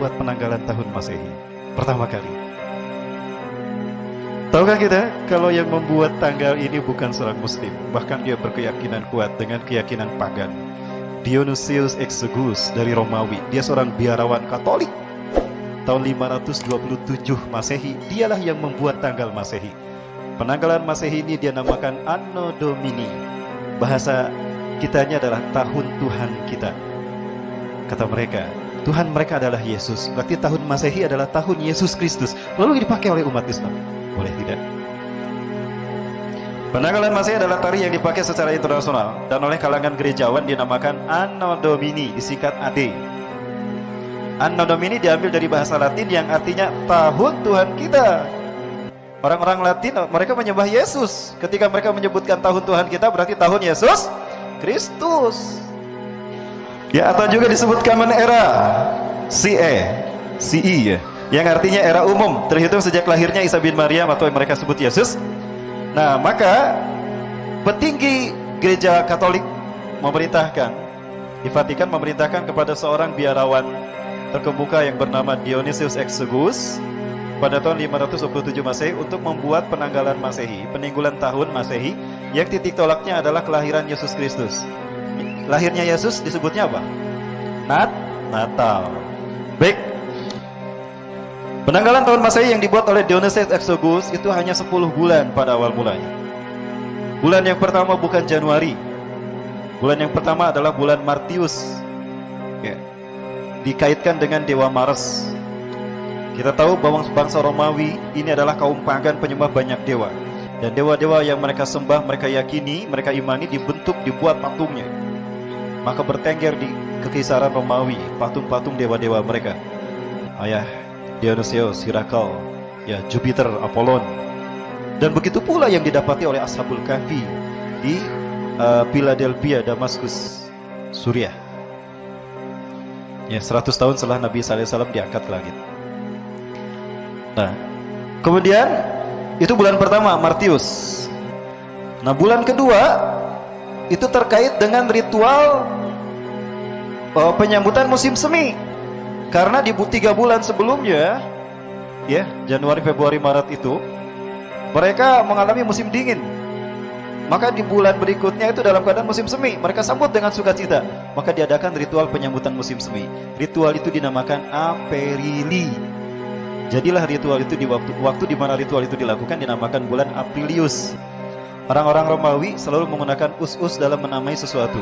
membuat penanggalan tahun Masehi? Pertama kali. Tahukah kita kalau yang membuat tanggal ini bukan seorang muslim, bahkan dia berkeyakinan kuat dengan keyakinan pagan. Dionysius Exiguus dari Romawi, dia seorang biarawan Katolik. Tahun 527 Masehi, dialah yang membuat tanggal Masehi. Penanggalan Masehi ini dia namakan Anno Domini. Bahasa kitanya adalah tahun Tuhan kita. Kata mereka, Tuhan mereka adalah Yesus. Berarti tahun Masehi adalah tahun Yesus Kristus. Lalu dipakai oleh umat Islam. Boleh tidak? Penanggalan Masehi adalah tari yang dipakai secara internasional dan oleh kalangan gerejawan dinamakan Anno Domini, disingkat AD. Anno Domini diambil dari bahasa Latin yang artinya tahun Tuhan kita. Orang-orang Latin mereka menyembah Yesus. Ketika mereka menyebutkan tahun Tuhan kita berarti tahun Yesus Kristus. Ya, atau juga disebut Common Era, CE ya, yang artinya era umum, terhitung sejak lahirnya Isa bin Maryam atau yang mereka sebut Yesus. Nah, maka petinggi gereja Katolik memerintahkan, di Vatikan memerintahkan kepada seorang biarawan terkemuka yang bernama Dionysius Exiguus pada tahun 527 Masehi untuk membuat penanggalan Masehi, peninggalan tahun Masehi, yang titik tolaknya adalah kelahiran Yesus Kristus. Lahirnya Yesus disebutnya apa? Natal. Baik. Penanggalan tahun Masehi yang dibuat oleh Dionysius Exiguus itu hanya 10 bulan pada awal mulanya. Bulan yang pertama bukan Januari. Bulan yang pertama adalah bulan Martius. Ya. Dikaitkan dengan dewa Mars. Kita tahu bahwa bangsa Romawi ini adalah kaum pagan penyembah banyak dewa. Dan dewa-dewa yang mereka sembah, mereka yakini, mereka imani dibentuk, dibuat patungnya. Maka bertengger di kekaisaran Romawi patung-patung dewa-dewa mereka. Ayah Dionysius, Herakles, ya Jupiter, Apollon. Dan begitu pula yang didapati oleh Ashabul Kahfi di Philadelphia, Damaskus, Suriah. Ya, 100 tahun setelah Nabi SAW diangkat ke langit. Nah, kemudian itu bulan pertama, Martius. Nah, bulan kedua itu terkait dengan ritual penyambutan musim semi. Karena di 3 bulan sebelumnya, ya, Januari, Februari, Maret itu mereka mengalami musim dingin. Maka di bulan berikutnya itu dalam keadaan musim semi, mereka sambut dengan sukacita. Maka diadakan ritual penyambutan musim semi. Ritual itu dinamakan Aperili. Jadilah ritual itu di waktu di mana ritual itu dilakukan dinamakan bulan Aprilius. Orang-orang Romawi selalu menggunakan us-us dalam menamai sesuatu.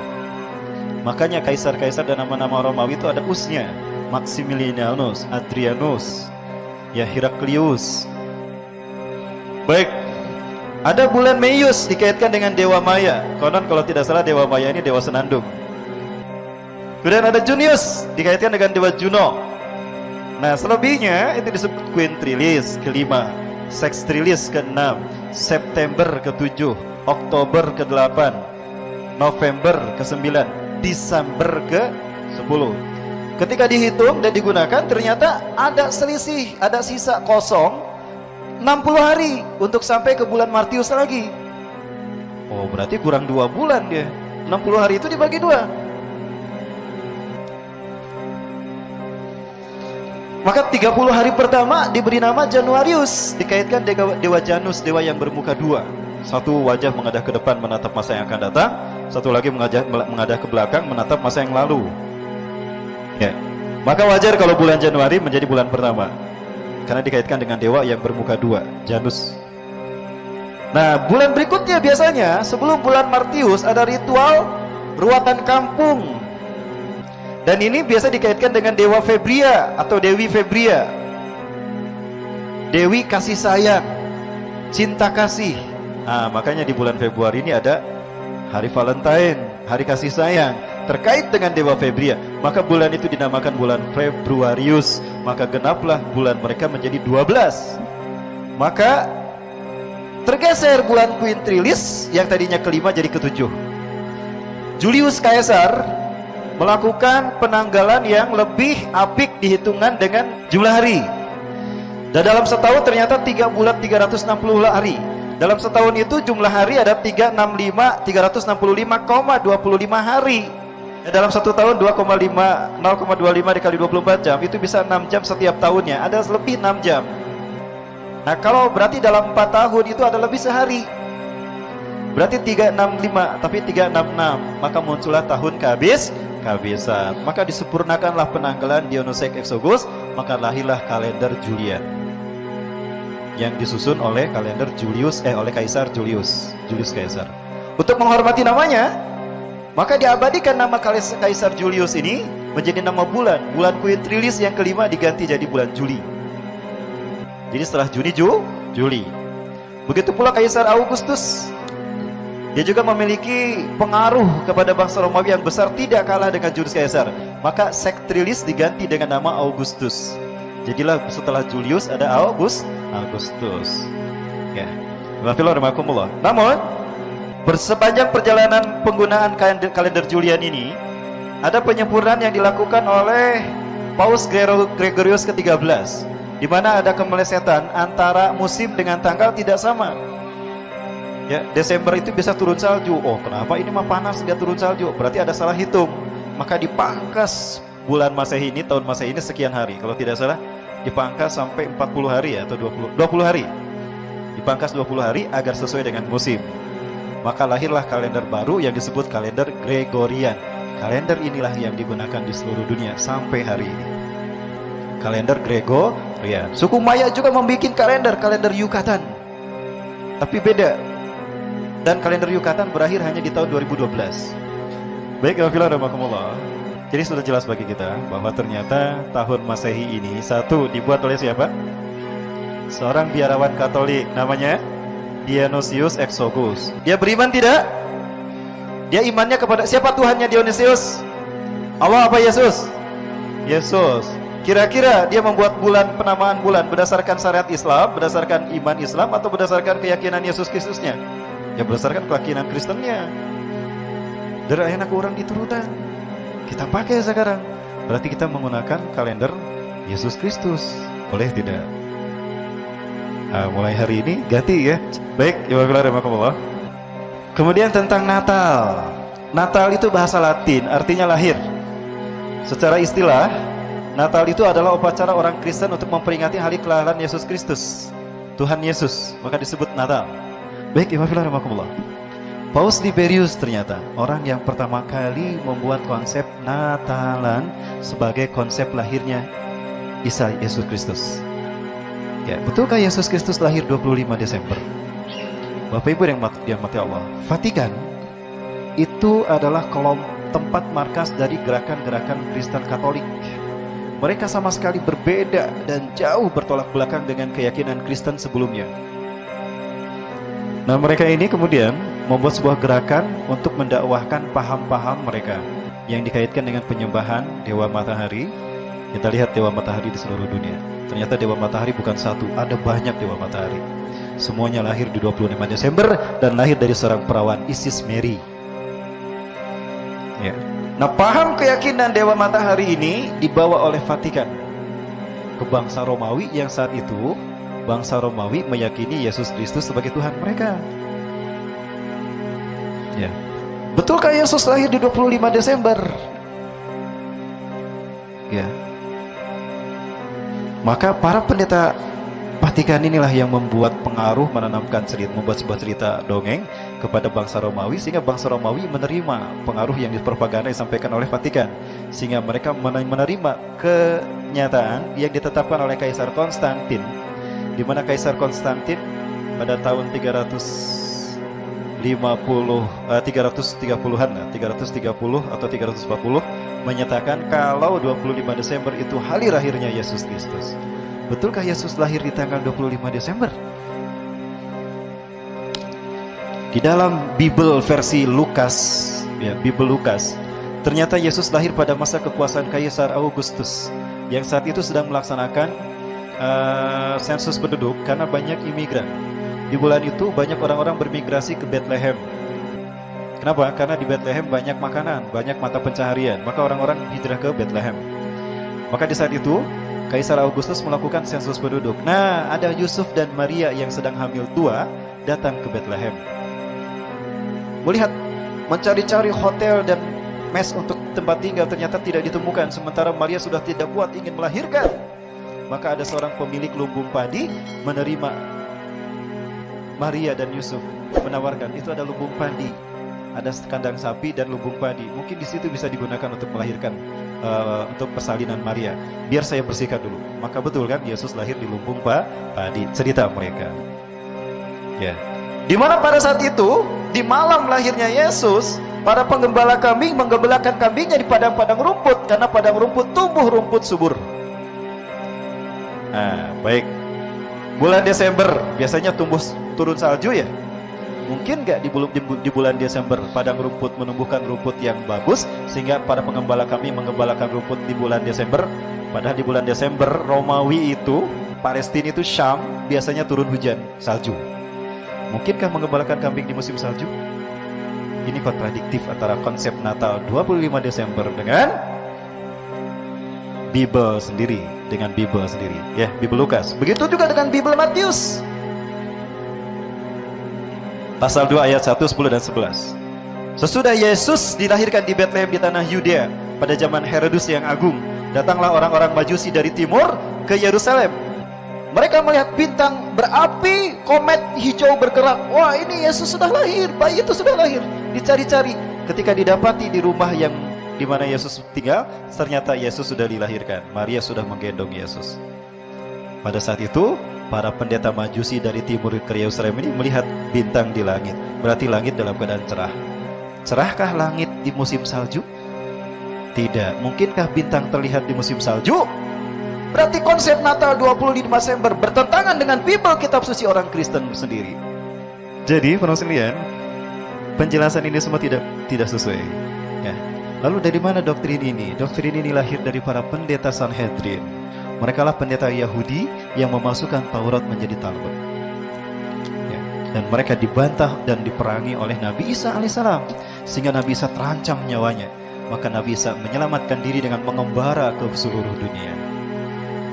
Makanya kaisar-kaisar dan nama-nama Romawi itu ada usnya. Maximilianus, Adrianus, ya Heraklius. Baik. Ada bulan Meius dikaitkan dengan dewa Maya. Konon kalau tidak salah dewa Maya ini dewa senandung. Kemudian ada Junius dikaitkan dengan dewa Juno. Nah, selebihnya itu disebut Quintrilis ke-5, Sextilis ke-6, September ke-7, Oktober ke-8, November ke-9, Desember ke-10. Ketika dihitung dan digunakan ternyata ada selisih, ada sisa kosong 60 hari untuk sampai ke bulan Martius lagi. Oh, berarti kurang 2 bulan dia. 60 hari itu dibagi 2. Maka 30 hari pertama diberi nama Januarius, dikaitkan dewa Janus, dewa yang bermuka 2. Satu wajah menghadap ke depan menatap masa yang akan datang, satu lagi menghadap ke belakang menatap masa yang lalu. Ya. Maka wajar kalau bulan Januari menjadi bulan pertama, karena dikaitkan dengan dewa yang bermuka 2, Janus. Nah, bulan berikutnya biasanya sebelum bulan Martius ada ritual ruatan kampung. Dan ini biasa dikaitkan dengan dewa Febria atau Dewi Febria. Dewi kasih sayang, cinta kasih. Nah, makanya di bulan Februari ini ada hari Valentine, hari kasih sayang, terkait dengan dewa Febria. Maka bulan itu dinamakan bulan Februarius. Maka genaplah bulan mereka menjadi 12. Maka tergeser bulan Quintrilis yang tadinya ke-5 jadi ke-7. Julius Caesar melakukan penanggalan yang lebih apik dihitungan dengan jumlah hari. Dan dalam setahun ternyata 3 bulan 360 hari. Dalam setahun itu jumlah hari ada 365,25 hari. Ya, dalam satu tahun 0,25 dikali 24 jam itu bisa 6 jam setiap tahunnya, ada lebih 6 jam. Nah kalau berarti dalam 4 tahun itu ada lebih sehari, berarti 365, tapi 366, maka muncullah tahun kehabisan. Maka disempurnakanlah penanggalan Dionysius Exogus, maka lahirlah kalender Julian yang disusun oleh kalender oleh Kaisar Julius Caesar. Untuk menghormati namanya, maka diabadikan nama Kaisar Julius ini menjadi nama bulan Quintilis yang kelima diganti jadi bulan Juli. Jadi setelah Juli. Begitu pula Kaisar Augustus. Dia juga memiliki pengaruh kepada bangsa Romawi yang besar, tidak kalah dengan Julius Caesar. Maka Sextilis diganti dengan nama Augustus. Jadilah setelah Julius ada Augustus. Ya. Namun bersepanjang perjalanan penggunaan kalender Julian ini, ada penyempurnaan yang dilakukan oleh Paus Gregorius ke-13, di mana ada kemelesetan antara musim dengan tanggal tidak sama. Ya, Desember itu bisa turun salju. Oh, kenapa ini mah panas nggak turun salju? Berarti ada salah hitung. Maka dipangkas bulan Masehi ini, tahun Masehi ini sekian hari. Kalau tidak salah, dipangkas sampai 40 hari ya, atau 20 hari. Dipangkas 20 hari agar sesuai dengan musim. Maka lahirlah kalender baru yang disebut kalender Gregorian. Kalender inilah yang digunakan di seluruh dunia sampai hari ini. Kalender Gregorian. Suku Maya juga membuat kalender Yucatan. Tapi beda. Dan kalender Yucatan berakhir hanya di tahun 2012. Baik, Alhamdulillah. Jadi sudah jelas bagi kita bahwa ternyata tahun Masehi ini satu dibuat oleh siapa? Seorang biarawan Katolik namanya Dionysius Exogus. Dia beriman tidak? Dia imannya kepada siapa Tuhannya Dionysius? Allah apa Yesus? Yesus. Kira-kira dia membuat penamaan bulan berdasarkan syariat Islam, berdasarkan iman Islam, atau berdasarkan keyakinan Yesus Kristusnya? Ya berdasarkan keyakinan Kristennya. Dari anak orang diturutan. Kita pakai sekarang. Berarti kita menggunakan kalender Yesus Kristus. Boleh tidak? Mulai hari ini ganti ya. Baik, Alhamdulillah. Kemudian tentang Natal. Natal itu bahasa Latin, artinya lahir. Secara istilah, Natal itu adalah upacara orang Kristen untuk memperingati hari kelahiran Yesus Kristus, Tuhan Yesus, maka disebut Natal. Baik, Alhamdulillah. Paus Liberius ternyata orang yang pertama kali membuat konsep Natalan sebagai konsep lahirnya Isa Yesus Kristus. Ya, betulkah Yesus Kristus lahir 25 Desember? Bapak Ibu yang dirahmati Allah, Vatikan itu adalah tempat markas dari gerakan-gerakan Kristen Katolik. Mereka sama sekali berbeda dan jauh bertolak belakang dengan keyakinan Kristen sebelumnya. Nah, mereka ini kemudian membuat sebuah gerakan untuk mendakwahkan paham-paham mereka yang dikaitkan dengan penyembahan Dewa Matahari. Kita lihat Dewa Matahari di seluruh dunia. Ternyata Dewa Matahari bukan satu, ada banyak Dewa Matahari. Semuanya lahir di 25 Desember dan lahir dari seorang perawan, Isis Mary. Ya. Nah, paham keyakinan Dewa Matahari ini dibawa oleh Vatikan ke bangsa Romawi yang saat itu bangsa Romawi meyakini Yesus Kristus sebagai Tuhan mereka. Ya. Betulkah Yesus lahir di 25 Desember? Ya. Maka para pendeta Vatikan inilah yang membuat pengaruh, membuat sebuah cerita dongeng kepada bangsa Romawi, sehingga bangsa Romawi menerima pengaruh yang dipropaganda disampaikan oleh Vatikan, sehingga mereka menerima kenyataan yang ditetapkan oleh Kaisar Konstantin, di mana Kaisar Konstantin pada tahun 330 atau 340 menyatakan kalau 25 Desember itu hari lahirnya Yesus Kristus. Betulkah Yesus lahir di tanggal 25 Desember? Di dalam Bible versi Lukas, ya, Bible Lukas, ternyata Yesus lahir pada masa kekuasaan Kaisar Augustus yang saat itu sedang melaksanakan sensus penduduk karena banyak imigran. Di bulan itu banyak orang-orang bermigrasi ke Bethlehem. Kenapa? Karena di Bethlehem banyak makanan, banyak mata pencaharian. Maka orang-orang hijrah ke Bethlehem. Maka di saat itu Kaisar Augustus melakukan sensus penduduk. Nah, ada Yusuf dan Maria yang sedang hamil tua datang ke Bethlehem. Melihat, mencari-cari hotel dan mes untuk tempat tinggal ternyata tidak ditemukan, sementara Maria sudah tidak kuat ingin melahirkan. Maka ada seorang pemilik lumbung padi menerima Maria dan Yusuf, menawarkan, itu ada lumbung padi, ada kandang sapi dan lumbung padi, mungkin di situ bisa digunakan untuk melahirkan, untuk persalinan Maria. Biar saya bersihkan dulu. Maka betul kan, Yesus lahir di lumbung padi. Cerita mereka. Ya. Di mana pada saat itu, di malam lahirnya Yesus, para penggembala kambing menggembalakan kambingnya di padang-padang rumput, karena padang rumput tumbuh rumput subur. Nah, baik. Bulan Desember biasanya turun salju ya. Mungkin nggak di bulan Desember padang rumput menumbuhkan rumput yang bagus sehingga para penggembala kami menggembalakan rumput di bulan Desember. Padahal di bulan Desember Romawi itu, Palestina itu, Syam, biasanya turun hujan salju. Mungkinkah menggembalakan kambing di musim salju? Ini kontradiktif antara konsep Natal 25 Desember dengan Bible sendiri, ya, Bible Lukas. Begitu juga dengan Bible Matius. Pasal 2 ayat 1, 10 dan 11. Sesudah Yesus dilahirkan di Bethlehem di tanah Yudea pada zaman Herodus yang agung, datanglah orang-orang Majusi dari timur ke Yerusalem. Mereka melihat bintang berapi, komet hijau bergerak. Wah, ini Yesus sudah lahir, bayi itu sudah lahir. Dicari-cari, ketika didapati di rumah yang di mana Yesus tinggal, ternyata Yesus sudah dilahirkan. Maria sudah menggendong Yesus. Pada saat itu, para pendeta Majusi dari timur ke Yerusalem ini melihat bintang di langit. Berarti langit dalam keadaan cerah. Cerahkah langit di musim salju? Tidak. Mungkinkah bintang terlihat di musim salju? Berarti konsep Natal 25 Desember bertentangan dengan Bible, kitab suci orang Kristen sendiri. Jadi, para sekalian, penjelasan ini semua tidak sesuai. Ya. Lalu dari mana doktrin ini? Doktrin ini lahir dari para pendeta Sanhedrin. Mereka lah pendeta Yahudi yang memasukkan Taurat menjadi Talmud. Ya. Dan mereka dibantah dan diperangi oleh Nabi Isa alaihissalam, sehingga Nabi Isa terancam nyawanya. Maka Nabi Isa menyelamatkan diri dengan mengembara ke seluruh dunia.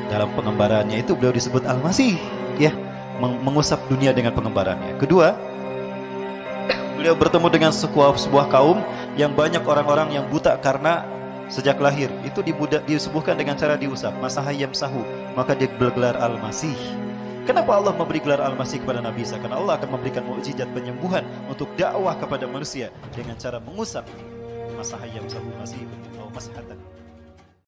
Dalam pengembaraannya itu beliau disebut Al-Masih, ya, mengusap dunia dengan pengembaraannya. Kedua, beliau bertemu dengan sebuah kaum yang banyak orang-orang yang buta karena sejak lahir. Itu disembuhkan dengan cara diusap, masahayam sahu. Maka dia bergelar Al-Masih. Kenapa Allah memberi gelar Al-Masih kepada Nabi Isa? Karena Allah akan memberikan mukjizat penyembuhan untuk dakwah kepada manusia dengan cara mengusap masahayam sahu masih atau masihatan.